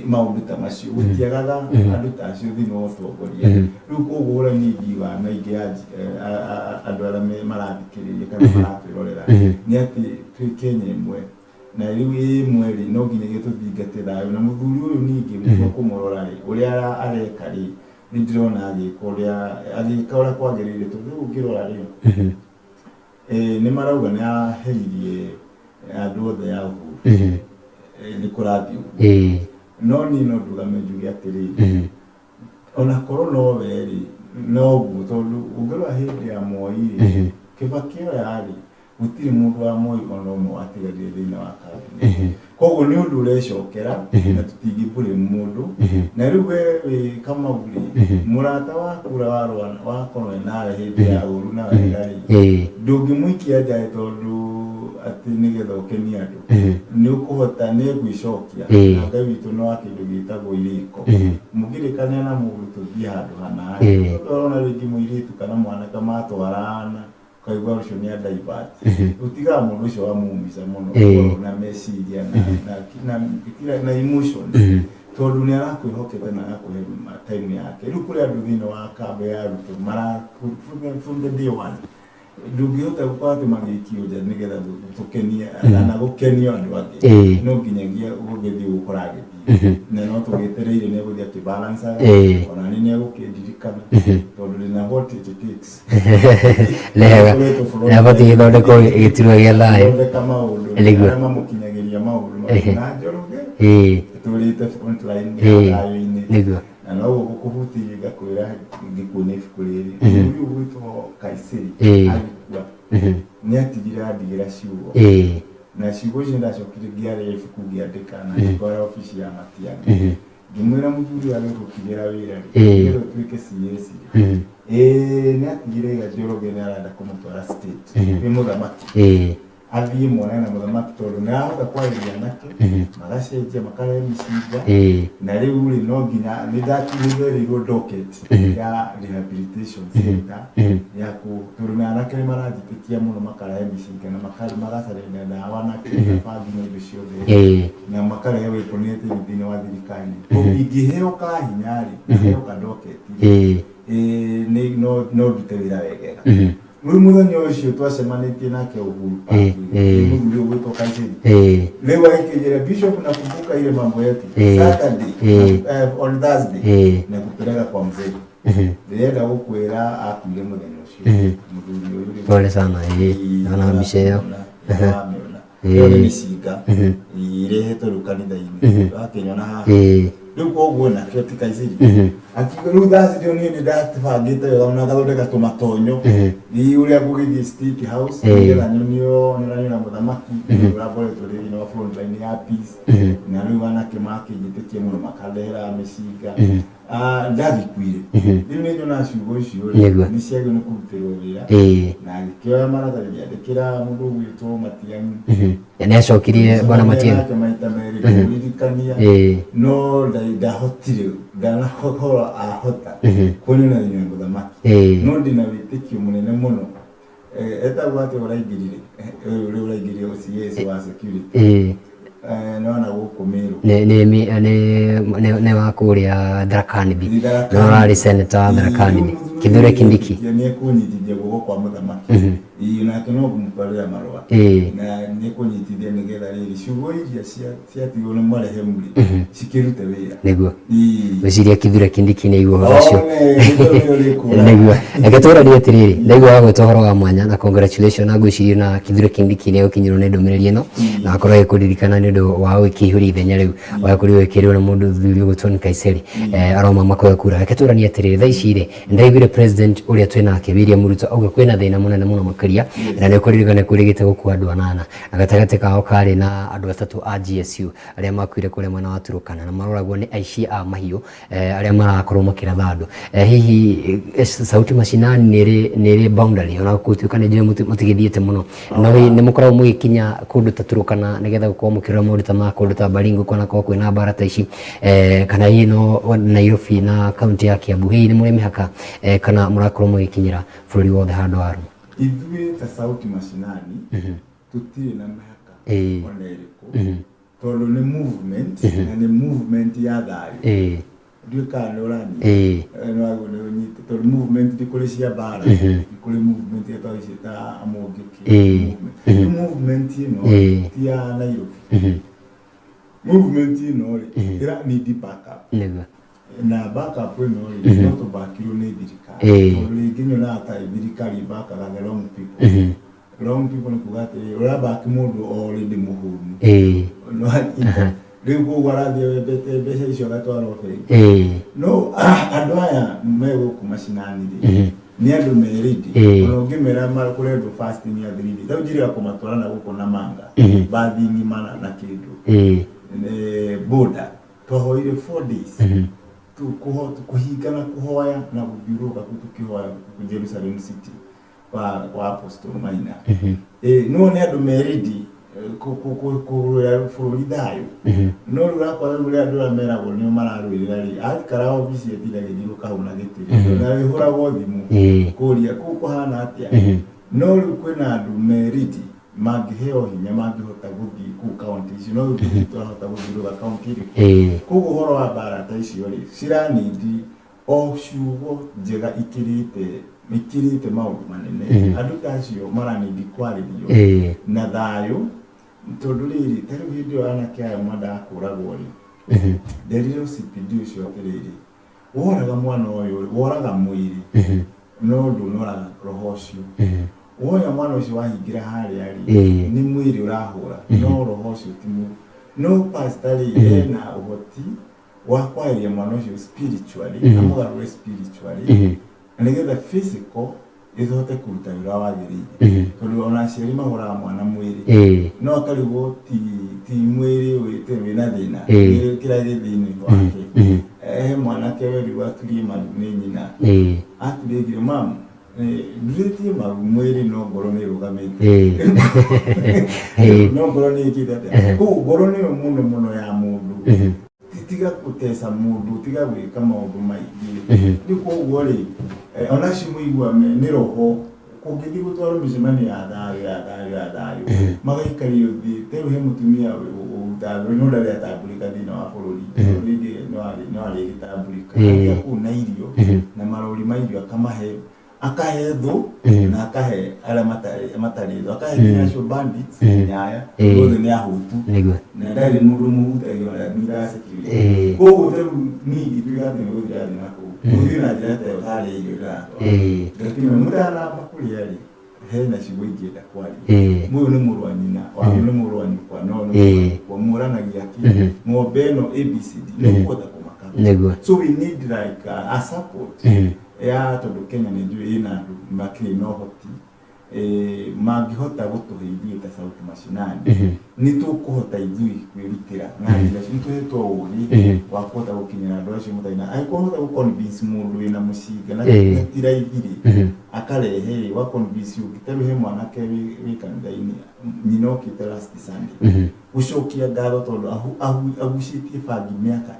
maũndũ ta macio gũtiagaga andũ ta acio thĩinĩ wa ũtongoria rĩu koguo ũrĩa nĩngiuga na ingĩ andũ arĩa marathikĩrĩria kana maratwĩrorera nĩ atĩ twĩ Kenya ĩmwe na rĩu ĩmwe-rĩ no nginyagia tũthingate thayũ na mũthuri ũyũ ningĩ mũno kũmũrora-rĩ ũrĩa areka-rĩ nĩ ndĩrona agĩka ũrĩa kwagĩrĩire tondũ rĩu ũngĩrora-rĩ nĩ marauga nĩ aheririe andũ othe a Uhuru nĩ kũrathiĩ ũguo no niĩ no ndũgame njuge atĩrĩrĩ ona korwo no we-rĩ noguo tondũ ũngĩrora hĩndĩ ya Moi-rĩ Kibaki ĩyo yarĩ gũtirĩ mũndũ wa Moi ona ũmwe watigarire thĩinĩ wa cabinet koguo nĩ ũndũ ũrecokera na tũtingĩmbũrĩ mũndũ na rĩu wĩ Kamau-rĩ mũrata waku ũrĩa wakorwo nawe hĩndĩ ya ũru na wega-rĩ ndũngĩmũikia nja tondũ atĩ nĩgetha ũkenie andũ nĩ ũkũhota nĩ gwĩcokia na Ngai witũ no wa kĩndũ gĩtagwo irĩko mũngĩrĩkania na mũndũ tũthiĩ handũ hana ona rĩngĩ mũirĩtu kana mwanake matwarana kaigua ũcio nĩ divert utiga mũndũ ũcio wamumiza mũno na meciria na emotion tondũ nĩ arakwĩhokete na agakũhe time yake rĩu kũrĩ andũ thĩinĩ wa kambĩ ya Ruto from the day one ndungihota gukora ati magikio ja nigetha tukenia na gukenio andu angi no nginyagia ugethi gukora agithii na no tugetereire ne guthia ki balance ona ni ne gukindirikana tondu ni what it takes lega bati githondeko gitirwo gia thayo kama undu kama mukinyagiria maundu na njoroge turite frontline ya thayo-ini na no gukuhutia gakwira ngikuone ibuku-riri uyu gwitwo Kaiseri agikua ni atigire andigira ciugo na ciugo icio ndacokire ngiarĩa ibuku ngĩandĩka na ngĩtwara ofici ya Matiang'i ngĩmwĩra mũthuri agĩgũkinyĩra wĩra rĩ tuĩke CS nĩ atigire iga Njoroge nĩ arenda kũmũtwara state kwĩ mũthamaki athiĩ mwone na mũthamaki tondũ nĩ arahota kwarĩria nake magacenjia makarehe mĩcinga na rĩu rĩ no nginya nĩ ndatigĩrĩirwo docket ya rehabilitation center ya tondũ nĩ anake nĩ maranjĩtĩkia mũno makarehe mĩcinga na magacarĩria ndawa na bangi na indo ciothe na makarehe wĩponete thĩinĩ wa thirikari ingĩheo kahinya rĩ heo ka docket no ndute wĩra wegega rĩu mũthenya ũcio twacemanĩtie nake Uhuru Park mũthuri ũgwĩtwo Kaiseri rĩu agĩkĩnjĩra Bishop nakumbuka ile mambo yetu Saturday on Thursday na kupeleka kwa mzee ndĩrenda gũkwĩra akuire mũthenya ũcio mũthuri ũyũ pole sana ana mbica ĩyo ĩyo nĩ mĩcinga irehetwo rĩu kanitha-inĩ akĩnyona haha rĩu koguo nake ti Kaiseri akiuga rĩu Thursday niĩ nĩ ndatibangĩte wega na ngathondeka tũmatonyo ũrĩa ngũgĩthiĩ State House nĩgetha nyonio na mũthamaki ũrakoretwo thĩinĩ wa frontline ya peace na rĩu anake makĩnjĩtĩkia mũno makandehera mĩcinga ndagĩkuire rĩu nĩ nyonaga ciugo icio nĩ ciagĩrĩirwo nĩ kũrutĩrwo wĩra na agĩkĩoya maratathi agĩandĩkĩra mũndũ ũgwĩtwo Matiang'i nĩ acokirie bwana Matiang'i maita merĩ kũririkania no ndahotire ndanahota ahota kuonana na mũthamaki no ndina wĩtĩkio mũnene mũno etagwo atĩ ũraingĩrire ũrĩa ũraingĩrire OCS wa security nona gũkũ Meru nĩ wa kũrĩa Tharaka Nithi no ararĩ senator wa Tharaka Nithi Kithure Kindiki nĩ ekũnyitithia guoko kwa mũthamaki nake no kũmũtwarĩra marũa na nĩ ekũnyitithia nĩgetha rĩrĩ ciugo iria ciatigwo nĩ marehemu cikĩrute wĩra nĩguo gwĩciria Kithure Kindiki nĩ igua ũhoro ũcio nĩguo reke tũranie atĩrĩrĩ ndaigua wagwĩta ũhoro wa mwanya na congratulations na ngwĩciria na Kithure Kindiki nĩ egũkinyĩrwo nĩ ndũmĩrĩri ĩno na akorwo agĩkũririkana nĩ ũndũ wa gũkĩihũria ithenya rĩu wagakorirwo wĩkĩrĩirwo nĩ mũndũ thuri ũgwĩtwo Kaiseri aroma makoya kura reke tũranie atĩrĩrĩ thaa ici rĩ ndaiguire president ũrĩa twĩ nake William Ruto auga kwĩna thĩna mũnene mũno makĩria na nĩ kũririkana kũrĩgĩte gũkua andũ 8 na gatagatĩ kao karĩ na andũ 3 a GSU arĩa makuire kũrĩa mwena wa Turkana na maroragwo nĩ aici a mahiũ arĩa marakorwo makĩratha andũ hihi Sauti Mashinani nĩ boundary ona gũtuĩka nĩ njũĩ mũtigĩthiĩte mũno no nĩ mũkoragwo mũgĩkinya kũndũ ta Turkana nĩgetha gũkorwo mũkĩrora maũndũ ta ma kũndũ ta Baringo kana kwĩna mbara ta ici kana hihi no Nairobi na kaunti ya Kiambu hihi nĩ mũrĩ mĩhaka kana mũrakorwo mũgĩkinyĩra bũrũri wothe handũ harũmu ithuĩ ta Sauti Mashinani tutirĩ na mĩhaka ona ĩrĩkũ tondũ nĩ movement na nĩ movement ya thayũ ndiũĩ kana nĩ ũranyita tondũ movement ti kũrĩ cia mbara ti kũrĩ movement ĩtagwo ici ta Amũngĩ movement ĩno ti ya Nairobi movement ĩno ĩra need backup na backup ĩno no tũbakirwo nĩ thirikari tondũ rĩngĩ nyonaga ta thirikari bakaga the wrong people nĩ kuga atĩrĩrĩ ũrabaki mũndũ already mũhũnu rĩu koguo arathiĩ wembete mbeca icio agatwarwo bengi no andũ aya megũkũ mashinani rĩ nĩ andũ merĩndĩ ona ũngĩmera kũrendwo fasting ya 3 days tau njĩrĩga kũmatwarana gũkũ na manga bathi ng'ima na kĩndũ border twahoire 4 days kũhingana kũhoya na gũthiũrũrũka tũkĩhoya Jerusalem City kwa Apostle Maina no nĩ andũ merĩndĩ kũrũĩra bũrũri thayũ no rĩu ũrakora rĩu andũ arĩa meragwo nĩo mararũĩrĩra rĩ aikara obici etiragĩthiũrũka hau na gĩtĩ na rĩhũragwo thimũ kũũria kũu kũhana atĩa no rĩu kwĩna andũ merĩndĩ mangĩheo hinya mangĩhota gũthiĩ kũu kaunti icio no rĩu tũrahota gũthiũrũrũka kaunti ĩrĩkũ koguo ũhoro wa mbara ta icio rĩ ciranindi o ciugo njega ikĩrĩte maũndũ manene nene andu tacio marani bikwarĩrio na thayũ tondu rĩrĩ tarĩu hĩndĩ ĩyo anake aya mandakũragwo rĩ nderire OCPD ũcio atĩrĩrĩ woraga mwana ũyũ woraga mwĩrĩ no ndũnoraga roho ũcio woya mwana ũcio wahingira harĩa rĩ nĩ mwĩrĩ ũrahũra no roho ũcio ti no pastor rĩ ena ũhoti wa kwaria mwana ũcio spiritually amũgarũre spiritually na nĩgetha physical ihote kuruta wĩra wagĩrĩire tondũ ona aciari mahũraga mwana mwĩrĩ no akarigwo ti mwĩrĩ wĩna thĩna kĩrĩa gĩ thĩinĩ wake he mwanake werĩgwo aturie maru nĩ nyina aturĩgire mamu ndũrĩtie maru mwĩrĩ no ngoro nĩ ĩrũgamĩte no ngoro nĩ ĩkĩte atĩa kũu ngoro nĩyo mũno ya mũndũ tiga kutesa mundu tiga gwika maundu maingi ni koguo ri ona cimuigua nĩ roho kũngĩthiĩ gũtwarwo mĩcemanio ya thayũ magaikario thĩ teru he mũtumia no ndarĩ atambũrĩka thĩinĩ wa bũrũri no arĩ gĩtambũrĩka kũu na irio na marori ma irio akahe thũ na akahe arĩa matarĩ thũ akahe national bandits nyaya othe nĩ ahũtu na ndarĩ mũndũ mũhutagia na nĩracekirie koguo rĩu niĩ ituĩka atĩ nĩ gũthiĩ na kũu gũthiĩ na njĩra ta ĩyo harĩa irio iratwara lakini mũtanamba kũrĩa rĩ hena ciugo ingĩenda kwaria mũyũ nĩ mũrũ wa nyina wanyu nĩ mũrũ wa nyũkwa no nĩ mũranagia atĩ ng'ombe ĩno ABCD nĩ kũhota kũmaka so we need like a support ya tondu Kenya nĩ njũĩ ĩna andũ makĩrĩ na ũhoti mangĩhota gũtũhe ithuĩ ta Sauti Mashinani nĩ tũkũhota ithuĩ kwĩrutĩra na njĩra nĩ tũhetwo ũũgĩ wa kũhota gũkinyĩra andũ acio matarĩ na angĩkũhota gũconvince mũndũ wĩna mũcinga na ti raithi akarehe wa convince ũngĩ he mwanake wĩ kanitha-inĩ nyina okĩte last Sunday gũcokia ngatho tondũ agucĩtie bangi mĩaka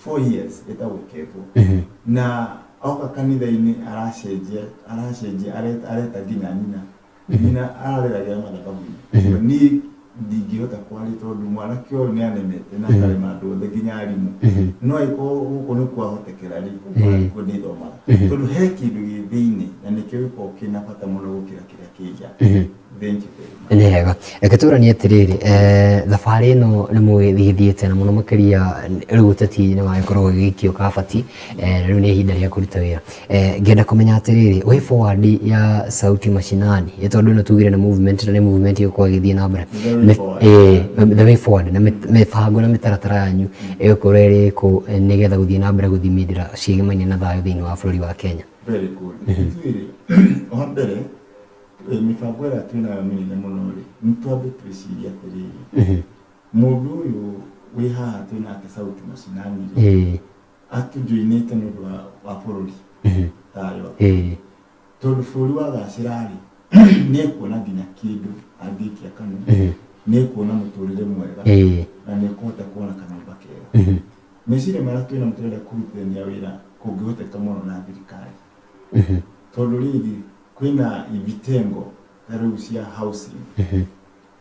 4 years ĩtagwĩketwo na oka kanitha-inĩ aracenjia areta nginya nyina arareragia mathababu niĩ ndingĩhota kwaria tondũ mwanake ũyũ nĩ anemete na akarema andũ othe nginya arimũ no ĩkorwo gũkũ nĩ kwahotekera rĩ kũ nĩ thomaga tondũ he kĩndũ gĩ thĩinĩ na nĩkĩo gĩkoragwo kĩna bata mũno gũkĩra kĩrĩa kĩ nja. Nĩ hega reke tũranie atĩrĩrĩ thabarĩ ĩno nĩ mũgĩthiĩte na mũno makĩria rĩu ũteti nĩ wagĩkoragwo ũgĩikio kabati rĩu nĩ ihinda rĩa kũruta wĩra ngĩenda kũmenya atĩrĩrĩ way forward ya Sauti Mashinani tondũ ĩno tugire na movement na nĩ movement ĩgũkorwo ĩgĩthiĩ na mbere the way forward na mĩbango na mĩtaratara yanyu ĩgũkorwo ĩrĩ kũ nĩgetha gũthiĩ na mbere gũthimithĩra ciĩgĩmaine na thayũ thĩinĩ wa bũrũri wa Kenya. Very good. Wa mbere mibango ĩrĩa twĩnayo mĩnene mũno rĩ nĩ twambe twĩcirie atĩrĩrĩ mũndũ ũyũ wĩ haha twĩnake Sauti Mashinani rĩ atũjoinĩte nĩ ũndũ wa bũrũri thayũ tondũ bũrũri wagacĩra rĩ nĩ ekuona nginya kĩndũ angĩikia kanua nĩ ekuona mũtũrĩre mwega na nĩ ekũhota kuona kanyũmba kega meciria marĩa twĩna tũrenda kũrutithania wĩra kũngĩhoteka mũno na thirikari tondũ rĩrĩ kwĩna ibitengo tarĩu cia housing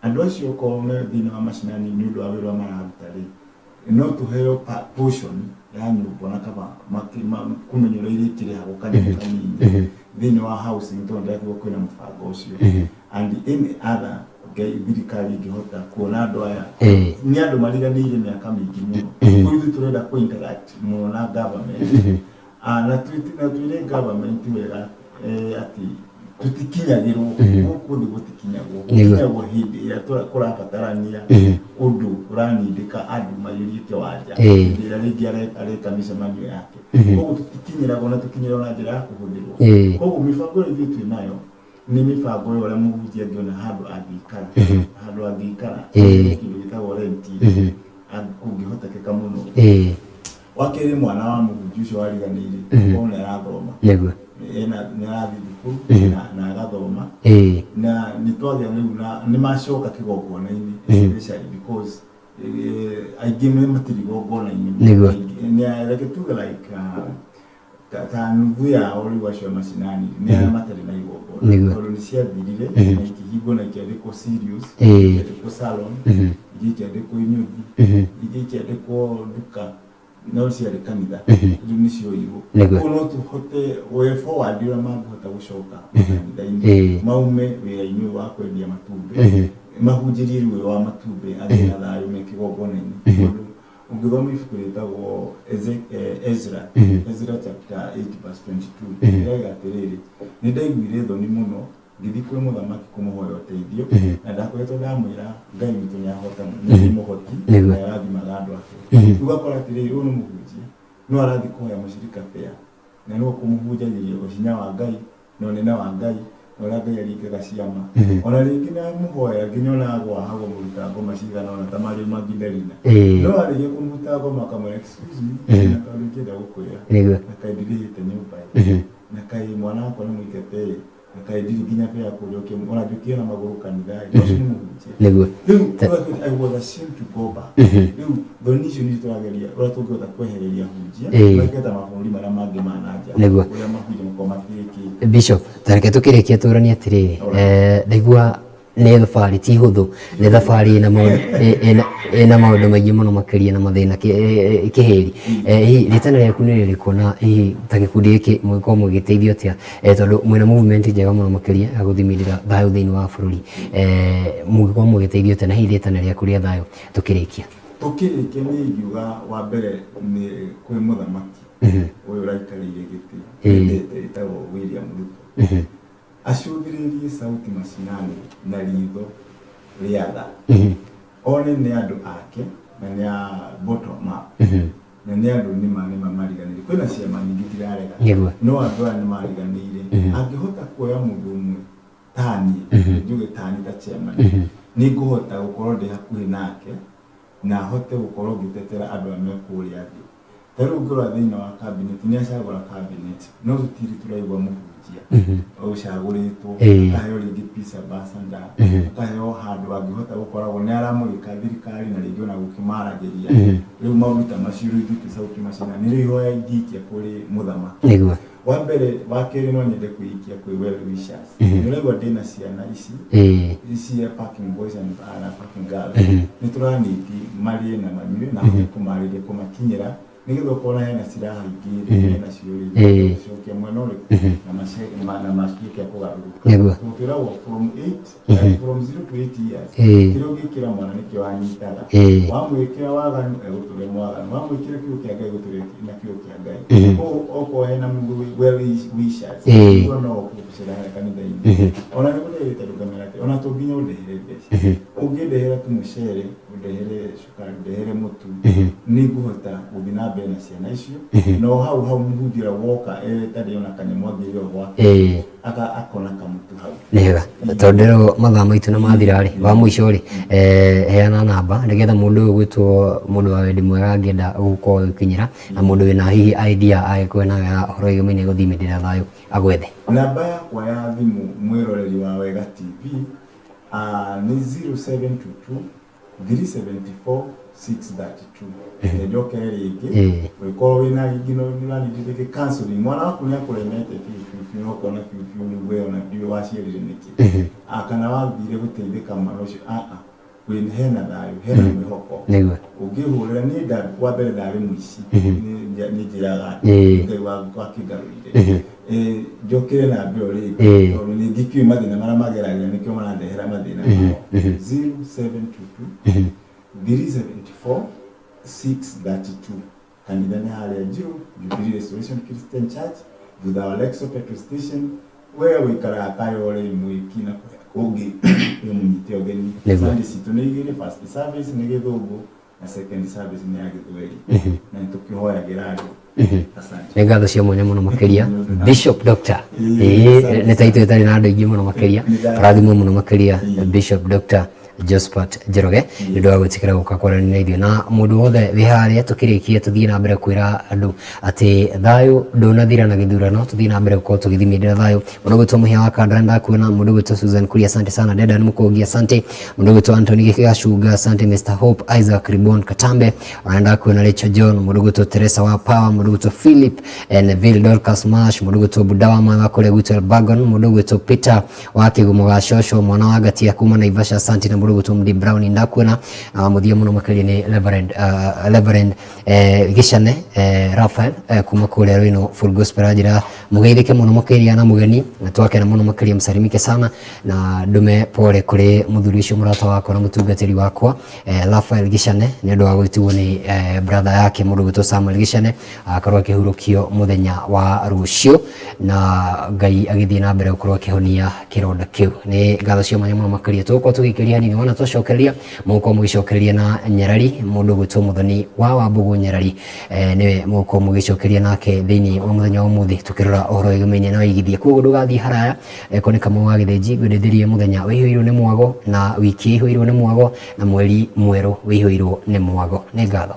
andũ acio okorwo me thĩinĩ wa mashinani nĩ ũndũ wa wĩra mararuta rĩ no tũheo portion ya nyũmba na kaba kũmenya ũrĩa irĩkĩrĩhagwo kanyamũ kanini thĩinĩ wa housing tondũ ndĩratuo kwĩna mũbango ũcio and any other thirikari ingĩhota kuona andũ aya nĩ andũ mariganĩire mĩaka mĩingĩ mũno ithuĩ tũrenda kũ-interact mũno na government na twĩre government wega ati tutikinyagĩrwo gũkũ thĩ gũtikinyagwo hĩndĩ ĩrĩa kũrabatarania ũndũ ũranindĩka andũ mayũrie kĩwanja ĩrĩa rĩngĩ areka mĩcemanio yake koguo tutikinyĩragwo na tũkinyĩrwo na njĩra ya kũhũthĩrwo koguo mĩbango ĩrĩa ithuĩ twĩnayo nĩ mĩbango ũrĩa mũhunjia angĩona handũ angĩikara kĩndũ gĩtagwo renti kũngĩhotekeka mũno wakerĩ mwana wa mũhunjia ũcio wariganĩire ona arathoma nĩ arathiĩ thukuru na agathoma na nĩ twagĩa rĩu na nĩ macoka kĩgongona-inĩ especially because aingĩ matirĩ igongona-inĩ nĩ reke tuge like ta nuthu yao rĩu acio mashinani nĩ arĩa matarĩ na igongona tondũ nĩ ciathirire na ikĩhingwo na ikĩandĩkwo serious ikĩandĩkwo salon iria ikĩandĩkwo inyuthi iria ikĩandĩkwo nduka no ciarĩ kanitha rĩu nĩcio igũ no tũhote way forward ũrĩa mangĩhota gũcoka kanitha-inĩ maume wĩra-inĩ wa kwendia matumbĩ mahunjĩrie rũĩ wa matumbĩ athiĩ na thayũ me kĩgongona-inĩ ũngĩthoma ibuku rĩtagwo Ezra chapter 8 verse 22 rĩrauga atĩrĩrĩ nĩ ndaiguire thoni mũno ngĩthiĩ kwĩ mũthamaki kũmũhoya ũteithio na ndakoretwo ndamwĩra Ngai witũ nĩahota nĩ mũhoti na arathimaga andũ ake tugakora atĩrĩrĩ ũyũ nĩ mũhunjia no arathiĩ kũhoya mũcirika pea na no kũmũhunjagĩria ũhinya wa Ngai na ũnene wa Ngai na ũrĩa Ngai aringaga ciama ona rĩngĩ nĩamũhoya nginya ona agwa hagwo mũruta ngoma cigana ona ta Mario Magdalena no arĩkia kũmũruta ngoma akamwĩra excuse me na kaũndũ ingĩenda gũkwĩra na kaĩ ndirĩhĩte nyũmba na kaĩ mwana wakwa nĩ mũikete na kaĩ ndirĩ nginya pea kũrĩokia ona njũkie na magũrũ kanitha-inĩ ũcio nĩ mũhunjia rĩu I was ashamed to go back rĩu thoni icio nĩ tũrageria ũrĩa tũngĩhota kwehereria hunjia magetha mabũrũri marĩa mangĩ ma nanja ũrĩa mahunjia makorwo matirĩkĩte. Bishop tareke tũkĩrĩkia tũranie atĩrĩrĩ ndaigua nĩ thabarĩ ti hũthũ nĩ thabarĩ ĩna maũndũ maingĩ mũno makĩria na mathĩna kĩhĩri rĩtana rĩaku nĩ rĩrĩkũ na hihi ta gĩkundi gĩkĩ mũgĩkorwo mũgĩteithio atĩa tondũ mwĩna movement njega mũno makĩria ya gũthimĩrĩra thayũ thĩinĩ wa bũrũri mũgĩkorwo mũgĩteithio atĩa na hihi rĩtana rĩaku rĩa thayũ tũkĩrĩkia nĩ ingiuga wa mbere nĩ kwĩ mũthamaki ũyũ ũraikarĩire gĩtĩ wĩtagwo William Ruto acũthĩrĩrie Sauti Mashinani na ritho rĩa tha one nĩ andũ ake na nĩ a bottom up na nĩ andũ nĩma mariganĩire kwĩna ciama nyingĩ tirarega no andũ aya nĩmariganĩire angĩhota kuoya mũndũ ũmwe tani njuge tani ta chairman nĩ ngũhota gũkorwo ndĩ hakuhĩ nake na hote gũkorwo ngĩtetera andũ arĩa me kũrĩa thĩ tarĩu ngĩrora thĩinĩ wa cabinet nĩ acagũra cabinet no tũtirĩ tũraigua mũhunjia ũcagũrĩtwo akaheo rĩngĩ peace ambassador akaheo handũ angĩhota gũkoragwo nĩ aramũrĩka thirikari na rĩngĩ ona gũkĩmaragĩria rĩu maũndũ ta macio rĩu Sauti Mashinani nĩ ihoya ingĩikia kũrĩ mũthamaki wa mbere wa kerĩ no nyende kũikia kwĩ well wishers nĩũraigua ndĩna ciana ici cia parking boys and parking girls nĩ tũranĩti marĩe na manyue na kũmarĩria kũmakinyĩra nĩgetha ũkona hena ciraha ingĩ na ciũrĩ cokia mwena ũrĩkũ na matuĩke kũgarũrũka tũkĩragwo from 0 to 8 years kĩrĩa ũngĩkĩra mwana nĩkĩo wanyitaga wamwĩkĩra waganu egũtũre mwaganu wamwĩkĩra kiugo kĩa Ngai gũtũre na kiugo kĩa Ngai okorwo hena well wishers no ũkũgũcĩra kanitha-inĩ ona nĩ gũtherete rũgamĩra atĩ ona to nginya ũndehere mbeca ũngĩndehera tu mũcere ũndehere cukari ũndehere mũtu nĩ ngũhota gũthiĩ na mbere na ciana icio no hau mũhunjia woka etarĩ ona kanyamũ angĩrĩo gwake akona kamũtu hau nĩga tondũ rĩu mathaa maitũ nĩ mathira rĩ wa mũico rĩ heana namba nĩgetha mũndũ ũyũ gwĩtwo mũndũ wa wendi mwega angĩenda gũkorwo gũkinyĩra na mũndũ wĩna hihi idea agĩkorwo nayo ya ũhoro wĩgiĩ gũthimĩrĩra thayũ agwethe namba yakwa ya thimũ mwĩroreri wa Wega TV nĩ 0722 374 632 njokere rĩngĩ ũkorwo wĩna gino nĩranĩndĩke counseling mwana waku nĩ akũremete biũ ũkona biũ nĩ we ona ndiũ waciarire nĩkĩ kana wathire gũteithĩka mwana ũcio wĩna hena thayũ hena mwĩhoko ũngĩhũrĩra nĩ nda wa mbere ndarĩ mũici nĩ njĩraga Ngai wakĩngarũrire njokere na mbere rĩngĩ tondũ ningĩ kiuma mathĩna marĩa mageragĩra nĩkĩo marandehera mathĩna mao 0722 374 632 kanitha nĩ harĩa Njĩru Jubilee Restoration Christian Church thutha wa Lexo petrol station wea wĩikaraga kayore mwĩki na kũngĩ mũnyite ũgeni Sunday citũ nĩ igĩrĩ first service nĩ Gĩthũngũ na second service nĩ ya Gĩthweri na nĩtũkĩhoyagĩra andũ nĩ ngatho cia mwanya mũno makĩria Bishop Dr. nĩ taitũ ĩtarĩ na andũ aingĩ mũno makĩria rathimwo mũno makĩria Bishop Dr. Josephat Njoroge nĩ ũndũ wa gwĩtĩkĩra gũka kwaranĩria na ithuĩ na mũndũ wothe wĩ harĩa tũkĩrĩkie tũthiĩ na mbere kwĩra andũ atĩ thayũ ndũnathira na gĩthurano tũthiĩ na mbere gũkorwo tũgĩthimĩrĩra thayũ mũndũ gwĩtwo mũhĩa wa Kandara ndakuona mũndũ gwĩtwo Susan Kuria asante sana Dedan Mũkũngi asante mũndũ gwĩtwo Anthony Gĩkĩgacunga asante Mr Hope Isaac Ribon Katambe anaenda kuona Rachel John mũndũ gwĩtwo Teresa wa Power mũndũ gwĩtwo Philip Neville Dorcas Mash mũndũ gwĩtwo Budawa Mama kũrĩa gwĩtwo Elbagon mũndũ gwĩtwo Peter wa Kĩgumo ga Shosho mwana wa Gatia kuma Naivasha asante na mũndũ gũtũmdi Brown ndakuona mũthia mũno makĩria nĩ Reverend Gicane Raphael kuma kũrĩa Rwino Full Gospel ajira mũgeithĩke mũno makĩria na mũgeni na twakena mũno makĩria msalimike sana na ndume pole kũrĩ mũthuri ũcio mũrata wakwa na mũtungatĩri wakwa Raphael Gicane nĩ ũndũ wa gũtuo nĩ brother yake mũndũ gũtwo Samuel Gicane akorwo akĩhurũkio mũthenya wa rũciũ na Ngai agĩthiĩ na mbere gũkorwo akĩhonia kĩronda kĩu. Nĩ ngatho cia mwanya mũno makĩria tũgũkorwo tũgĩkĩria hanini wona tũcokeria mũgũkorwo mũgĩcokeria na Nyarari mũndũ gũtwo Mũthoni wa Wambũgũ Nyarari nĩwe mũgũkorwo mũgĩcokeria nake thĩinĩ wa mũthenya wa ũmũthĩ tũkĩrora ũhoro wĩgĩmainie na wĩigithia. Koguo ndũgathiĩ haraya nĩ Kamau wa Gĩthĩnji ngwendithĩrie mũthenya wĩihũirwo nĩ mwago na wiki ĩihũirwo nĩ mwago na mweri mwerũ wĩihũirwo nĩ mwago. Nĩ ngatho.